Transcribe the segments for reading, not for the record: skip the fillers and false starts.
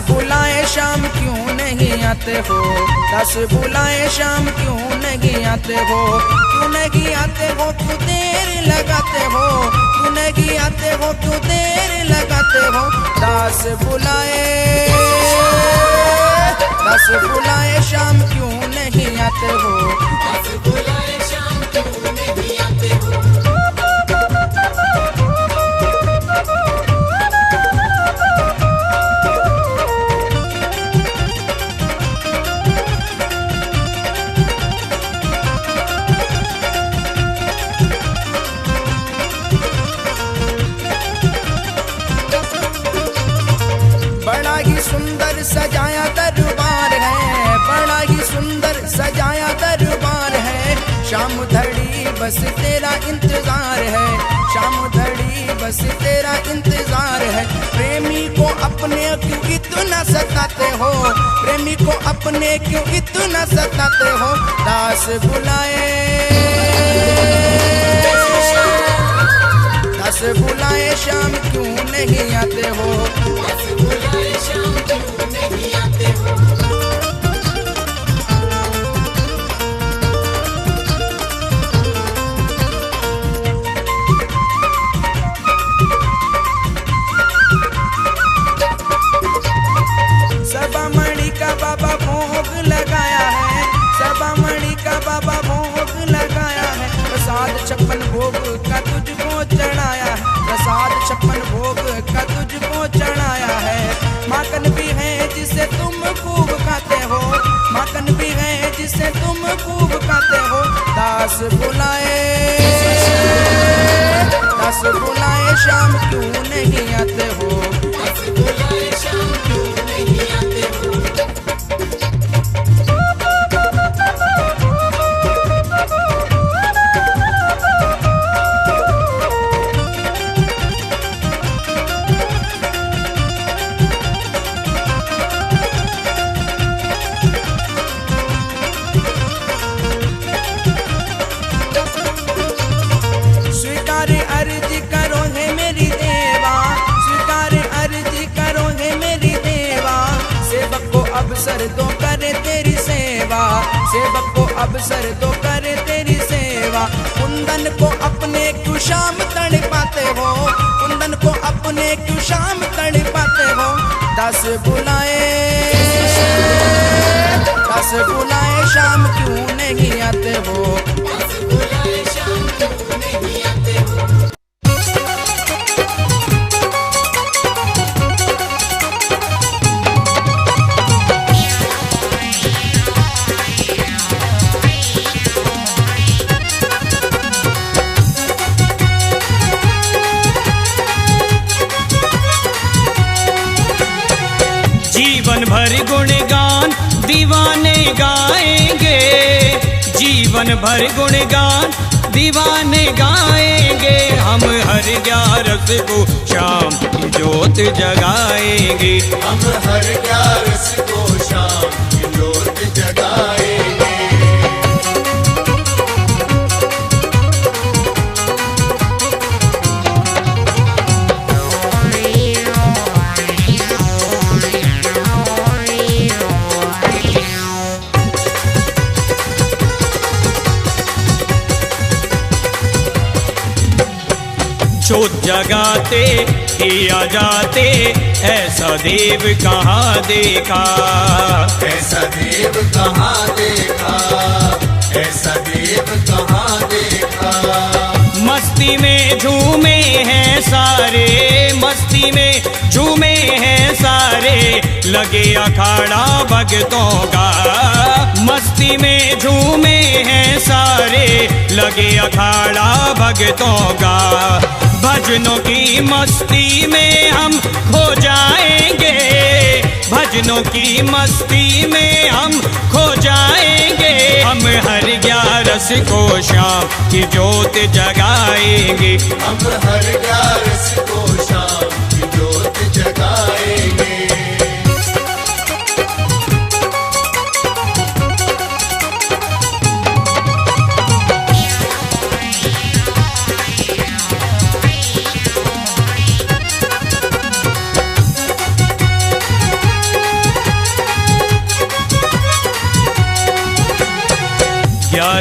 बुलाए शाम क्यों नहीं आते हो, 10 बुलाए शाम क्यों नहीं आते हो, क्यों नहीं आते हो, क्यों देर लगाते हो, क्यों नहीं आते हो, क्यों देर लगाते हो। 10 बुलाए शाम क्यों नहीं आते हो, 10 बुलाए शाम क्यों नहीं आते हो। बड़ा ही सुंदर सजाया दरबार है, बड़ा ही सुंदर सजाया दरबार है। शाम धड़ी बस तेरा इंतजार है, शाम धड़ी बस तेरा इंतजार है। प्रेमी को अपने क्यों इतना सताते हो, प्रेमी को अपने क्यों इतना सताते हो। 10 बुलाए 10 बुलाए शाम क्यों नहीं आते हो, 10 बुलाए शाम क्यों नहीं आते हो। सभामणि का बाबा भोग लगाया है, सभामणि का बाबा भोग लगाया है। प्रसाद 56 भोग का तुझको चढ़ाया है, प्रसाद 56 भोग का तुझको चढ़ाया है। माखन भी है जिसे तुम खूब खाते हो, माखन भी है जिसे तुम खूब खाते हो। 10 बुलाए शाम क्यों नहीं आते हो, 10 बुलाए शाम क्यों नहीं आते हो। स्वीकार अर्जी करो है मेरी देवा, स्वीकार अर्जी करो है मेरी देवा। सेवक को अवसर दो करे तेरी सेवा, सेवक को अवसर दो करे तेरी सेवा। कुंदन को अपने क्यों शाम तड़ पाते हो, कुंदन को अपने क्यों शाम तड़ पाते हो। 10 बुलाए शाम क्यों नहीं आते हो, 10 बुलाए शाम क्यों नहीं आते हो। जीवन भर गुणगान दीवाने गाएंगे, जीवन भर गुणगान दीवाने गाएंगे। हम हर 11 को शाम की जोत जगाएंगे, हम हर 11 को शाम की जोत जगाएंगे। जोत जगाते ही आ जाते, ऐसा देव कहाँ देखा, ऐसा देव कहाँ देखा, ऐसा देव कहाँ देखा। मस्ती में झूमे हैं सारे, मस्ती में झूमे हैं सारे। लगे अखाड़ा भगतों का, मस्ती में झूमे हैं सारे। लगे अखाड़ा भगतों का, भजनों की मस्ती में हम खो जाएंगे, भजनों की मस्ती में हम खो जाएंगे। हम हर 11 को शाम की जोत जगाएंगे, हम हर 11 को शाम की जोत जगाएंगे।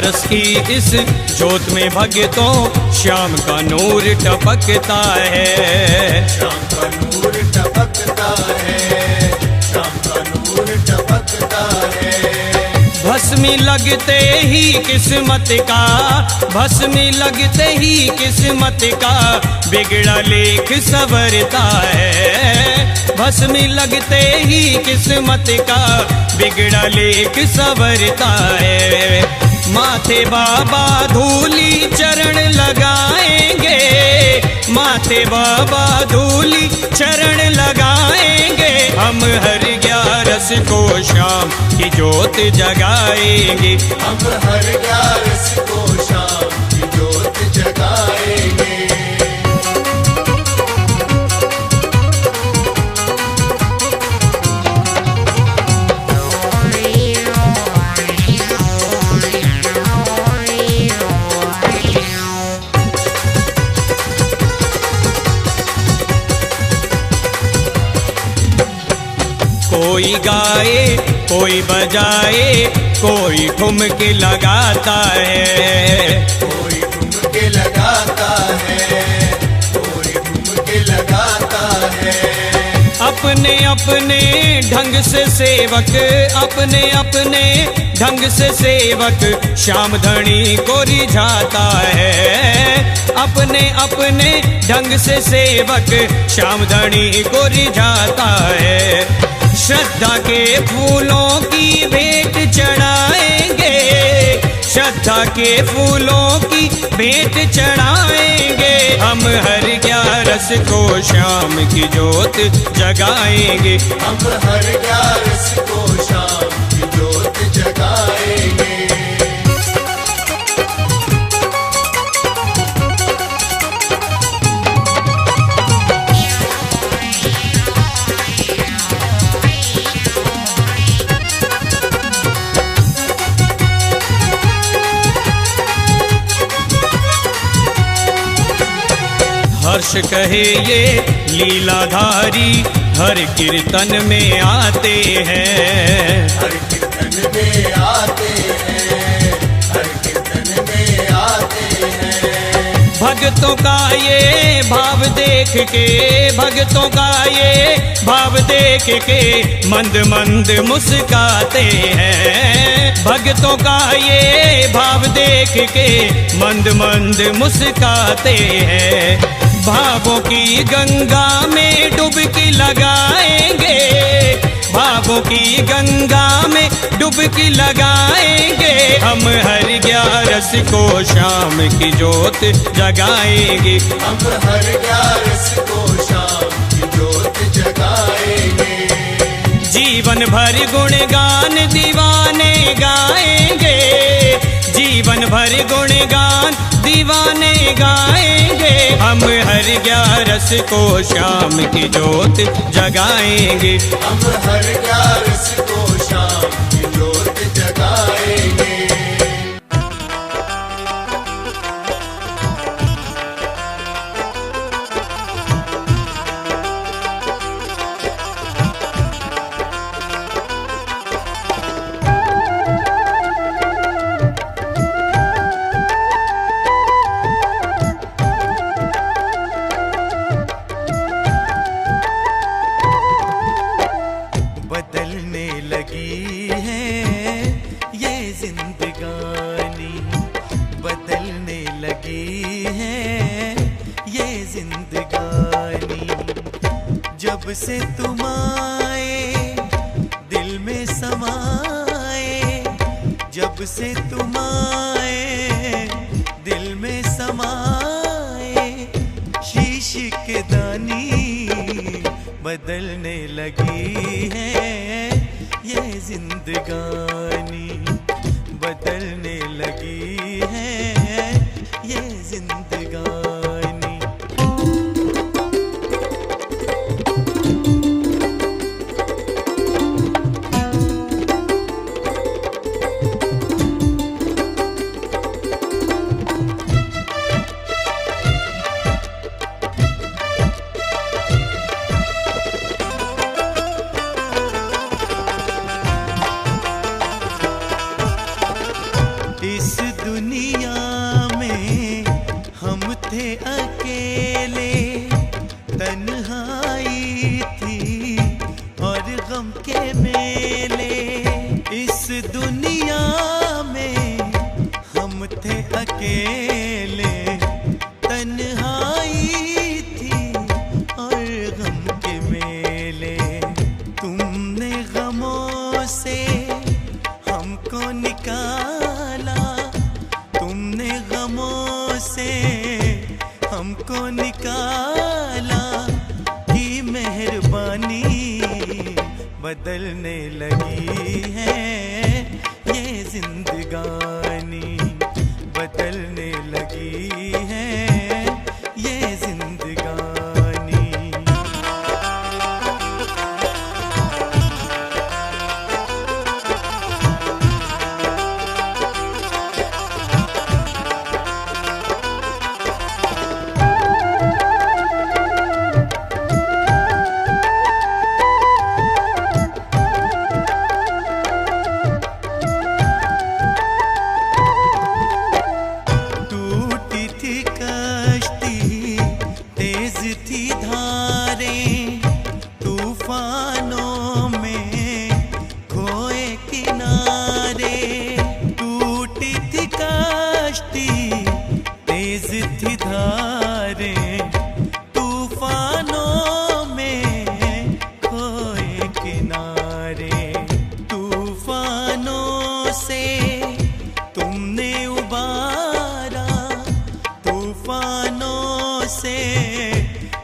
ग्यारस की इस जोत में भक्तों श्याम का नूर टपकता है। शाम का नूर टपकता है, शाम का नूर टपकता है। भस्मी लगते ही किस्मत का, भस्मी लगते ही किस्मत का बिगड़ा लेख संवरता है। भस्मी लगते ही किस्मत का बिगड़ा लेख संवरता है। माथे बाबा धूली चरण लगाएंगे, माथे बाबा धूली चरण लगाएंगे। हम हर ग्यारस को शाम की जोत जगाएंगे। हम हर ग्यारस को शाम की जोत जगाएंगे। कोई गाए, कोई बजाए, कोई ठुमके लगाता है। कोई ठुमके लगाता है, कोई ठुमके लगाता है। अपने अपने ढंग से सेवक, अपने अपने ढंग से सेवक श्याम धनी को रिझाता है। अपने अपने ढंग से सेवक श्याम धनी को रिझाता है। श्रद्धा के फूलों की भेंट चढ़ाएंगे, श्रद्धा के फूलों की भेंट चढ़ाएंगे। हम हर ग्यारस को शाम की जोत जगाएंगे। हम हर ग्यारस को शाम की जोत जगाएंगे। हर्ष कहे ये लीलाधारी हर कीर्तन में आते हैं। हर कीर्तन में आते हैं, हर कीर्तन में आते हैं। भक्तों का ये भाव देख के, भक्तों का ये भाव देख के मंद मंद मुस्काते हैं। भक्तों का ये भाव देख के मंद मंद मुस्काते हैं। भावों की गंगा में डुबकी लगाएंगे, भावों की गंगा में डुबकी लगाएंगे। हम हर ग्यारस को शाम की जोत जगाएंगे। हम हर ग्यारस को शाम की जोत जगाएंगे। जीवन भर गुणगान दीवाने गाएंगे, जीवन भर गुणगान दीवाने गाएंगे। हम हर ग्यारस को शाम की जोत जगाएंगे। हम हर ग्यारस को शाम की जोत जगाएंगे। बदलने लगी है ये जिंदगानी, बदलने लगी है ये जिंदगानी। जब से तुम आए दिल में समाए, जब से तुम आए दिल में समाए। शीश के दानी बदलने लगी है ये जिंदगानी, बदलने लगी है ये जिंदगानी। मेले। इस दुनिया में हम थे अकेले, तन्हाई थी और गम के मेले। तुमने गमों से हमको निकाला, तुमने गमों से हमको निकाला। की मेहरबानी बदलने लगी है ये जिंदगानी, बदलने लगी है ये जिंदगानी। टूटी थी कश्ती, तेज थी धारें, तूफानों में खोए किनारे। टूटी थी कश्ती, तेज थी धारें, तूफानों में खोए किनारे। तूफानों से तुमने उबारा, तूफानों से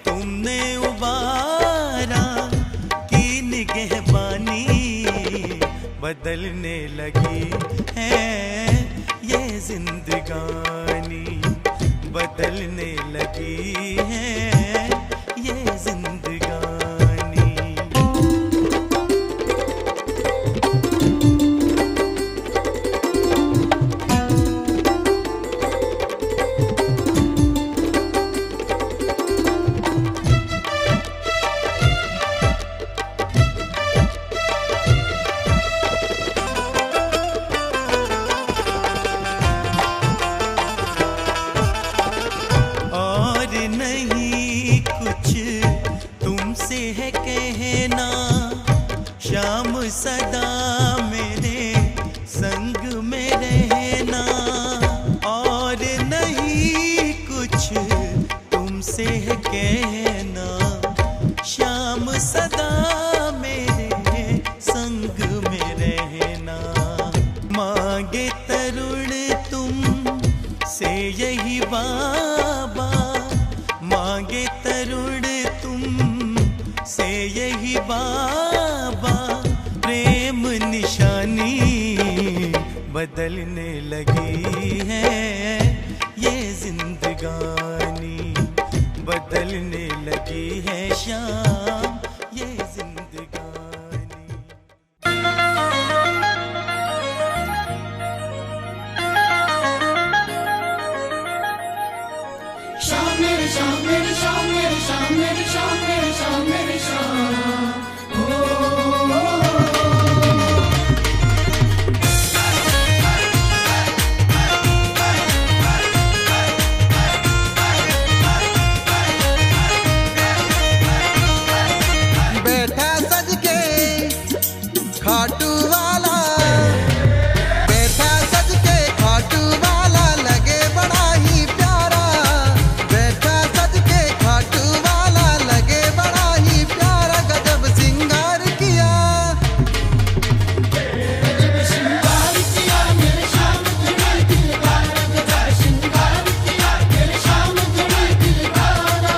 तुमने उबारा। की निगहबानी बदलने लगी है ये जिंदगानी, बदलने लगी है ये जिंदगानी। और नहीं कुछ तुमसे है कहना, शाम सदा मेरे संग में रहना। और नहीं कुछ तुमसे है कहना, शाम सदा मेरे संग में रहना। मांगे तरुण तुम से यही बाबा, मांगे तरुण तुम से यही बाबा। प्रेम निशानी बदलने लगी है ये जिंदगानी, बदलने लगी है शाम ये जिंदगानी। शाम मेरी शाम मेरी शाम मेरी शाम मेरी शाम मेरी शाम मेरी शाम। बैठा सज के खाटू वाला, बैठा सज के खाटू वाला, लगे बड़ा ही प्यारा। बैठा सज के खाटू वाला, लगे बड़ा ही प्यारा। गजब सिंगार किया, गजब श्रृंगार किया मेरे श्याम धनी दिलदारा, गजब श्रृंगार किया मेरे श्याम धनी दिलदारा।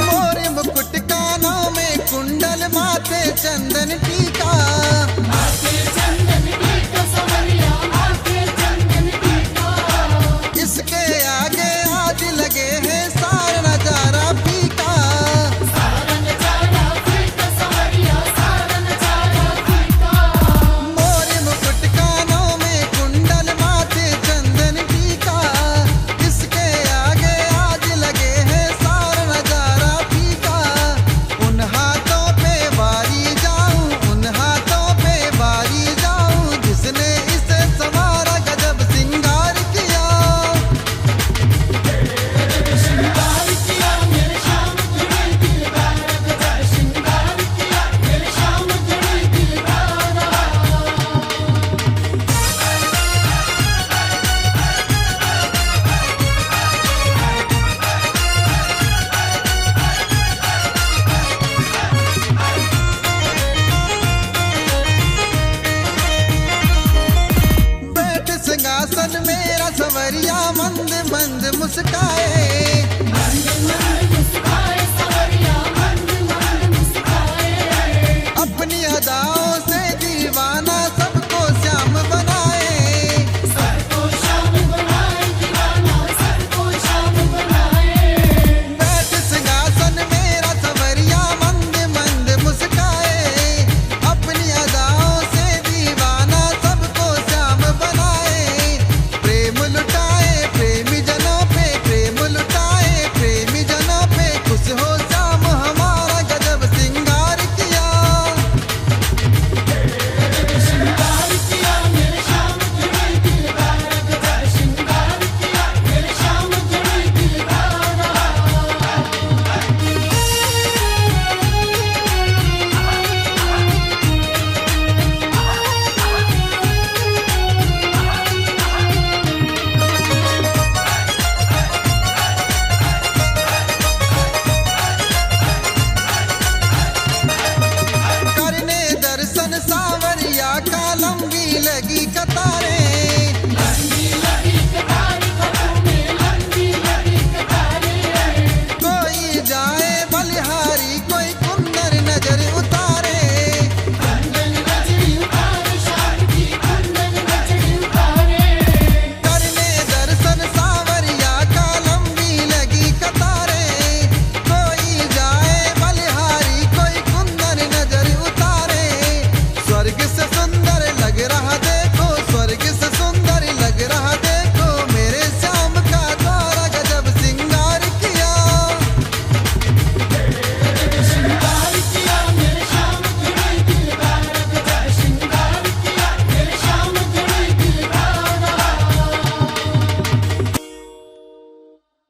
मोरे मुकुट कानों में कुंडल, माथे चंदन